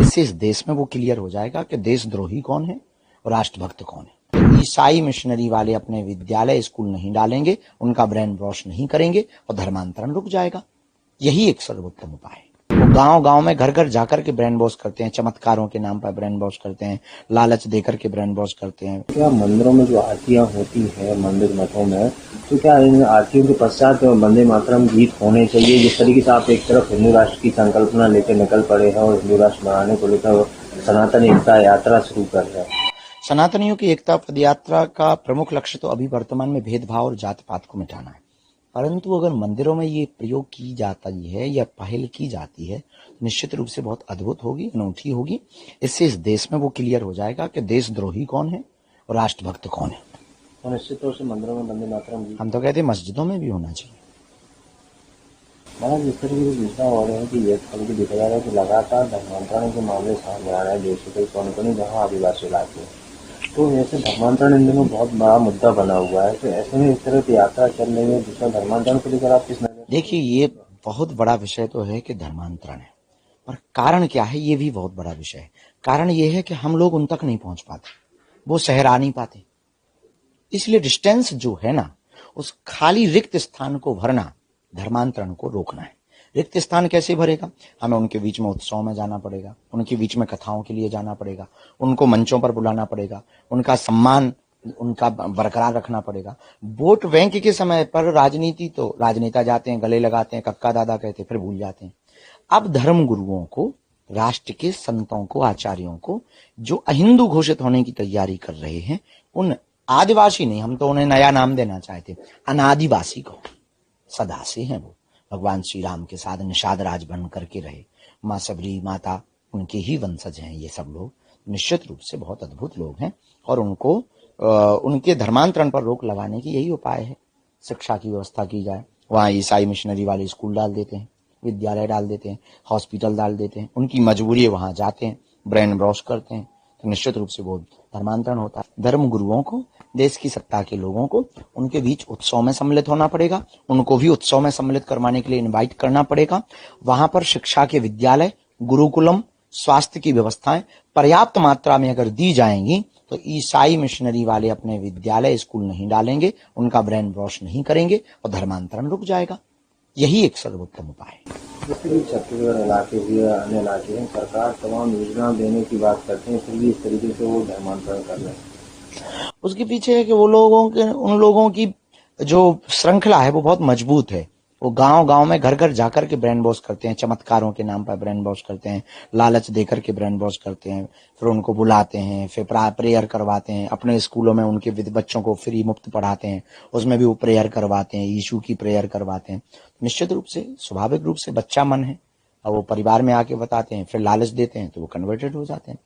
इससे इस देश में वो क्लियर हो जाएगा कि देशद्रोही कौन है और राष्ट्रभक्त कौन है। ईसाई मिशनरी वाले अपने विद्यालय स्कूल नहीं डालेंगे, उनका ब्रेन वॉश नहीं करेंगे और धर्मांतरण रुक जाएगा। यही एक सर्वोत्तम उपाय है। वो गांव गांव में घर घर जाकर के ब्रेन वॉश करते हैं, चमत्कारों के नाम पर ब्रेन वॉश करते हैं, लालच देकर के ब्रेन वॉश करते हैं। क्या मंदिरों में जो आरतियां होती है मंदिर मठों में, तो क्या इन आरतियों के पश्चात वंदे मातरम गीत होने चाहिए? जिस तरीके से आप एक तरफ हिंदू राष्ट्र की संकल्पना लेकर निकल पड़े हैं और हिंदू राष्ट्र बनाने को लेकर सनातन एकता यात्रा शुरू कर रहे हैं। सनातनियों की एकता पद यात्रा का प्रमुख लक्ष्य तो अभी वर्तमान में भेदभाव और जात पात को मिटाना है, परंतु अगर मंदिरों में ये प्रयोग की जाती है या पहल की जाती है तो निश्चित रूप से बहुत अद्भुत होगी, अनूठी होगी। इससे इस देश में वो क्लियर हो जाएगा कि देशद्रोही कौन है और राष्ट्रभक्त कौन है। तो निश्चित तौर से मंदिरों में वंदे मातरम गीत, हम तो कहते हैं मस्जिदों में भी होना चाहिए। जिस तरीके से सूचना हो रही है कि ये बल्कि देखा जा रहा है कि लगातार धर्मांतरण के मामले सामने आ रहे हैं देश के कई कोने जहाँ आदिवासी इलाके हैं, तो ऐसे धर्मांतरण इन दिनों बहुत बड़ा मुद्दा बना हुआ है। तो ऐसे में इस तरह की यात्रा चल रही है जिसमें धर्मांतरण को लेकर आप किस नजर? देखिए, ये बहुत बड़ा विषय तो है कि धर्मांतरण है, पर कारण क्या है ये भी बहुत बड़ा विषय है। कारण ये है कि हम लोग उन तक नहीं पहुंच पाते, वो शहर आ नहीं पाते, इसलिए डिस्टेंस जो है ना, उस खाली रिक्त स्थान को भरना, धर्मांतरण को रोकना है। रिक्त स्थान कैसे भरेगा? हमें उनके बीच में उत्सव में जाना पड़ेगा, उनके बीच में कथाओं के लिए जाना पड़ेगा, उनको मंचों पर बुलाना पड़ेगा, उनका सम्मान उनका बरकरार रखना पड़ेगा। वोट बैंक के समय पर राजनीति तो राजनेता जाते हैं, गले लगाते हैं, कक्का दादा कहते, फिर भूल जाते हैं। अब धर्म गुरुओं को, राष्ट्र के संतों को, आचार्यों को, जो अहिंदू घोषित होने की तैयारी कर रहे हैं, उन आदिवासी नहीं, हम तो उन्हें नया नाम देना चाहते, अनादिवासी को, सदा से हैं वो, भगवान श्री राम के साथ निषाद राज बन करके रहे, माँ सबरी माता उनके ही वंशज हैं ये सब लोग। निश्चित रूप से बहुत अद्भुत लोग हैं और उनको उनके धर्मांतरण पर रोक लगाने की यही उपाय है। शिक्षा की व्यवस्था की जाए, वहाँ ईसाई मिशनरी वाले स्कूल डाल देते हैं, विद्यालय डाल देते हैं, हॉस्पिटल डाल देते हैं, उनकी मजबूरी है, वहाँ जाते हैं, ब्रेन वॉश करते हैं, तो निश्चित रूप से वो धर्मांतरण होता है। धर्म गुरुओं को, देश की सत्ता के लोगों को उनके बीच उत्सव में सम्मिलित होना पड़ेगा, उनको भी उत्सव में सम्मिलित करवाने के लिए इनवाइट करना पड़ेगा। वहां पर शिक्षा के विद्यालय, गुरुकुलम, स्वास्थ्य की व्यवस्थाएं पर्याप्त मात्रा में अगर दी जाएंगी तो ईसाई मिशनरी वाले अपने विद्यालय स्कूल नहीं डालेंगे, उनका ब्रेन वॉश नहीं करेंगे और धर्मांतरण रुक जाएगा। यही एक सर्वोत्तम उपाय है। जैसे कि छत्तीसगढ़ इलाके हुए अन्य इलाके हैं, सरकार तमाम योजना देने की बात करते हैं, फिर भी इस तरीके से वो धर्मांतरण कर रहे हैं। उसके पीछे है कि उन लोगों की जो श्रृंखला है वो बहुत मजबूत है। वो गांव गांव में घर घर जाकर के ब्रेन वॉश करते हैं, चमत्कारों के नाम पर ब्रेन वॉश करते हैं, लालच देकर के ब्रेन वॉश करते हैं, फिर उनको बुलाते हैं, फिर प्रेयर करवाते हैं, अपने स्कूलों में उनके बच्चों को फ्री मुफ्त पढ़ाते हैं, उसमें भी वो प्रेयर करवाते हैं, यीशु की प्रेयर करवाते हैं। निश्चित रूप से स्वाभाविक रूप से बच्चा मन है और वो परिवार में आके बताते हैं, फिर लालच देते हैं तो वो कन्वर्टेड हो जाते हैं।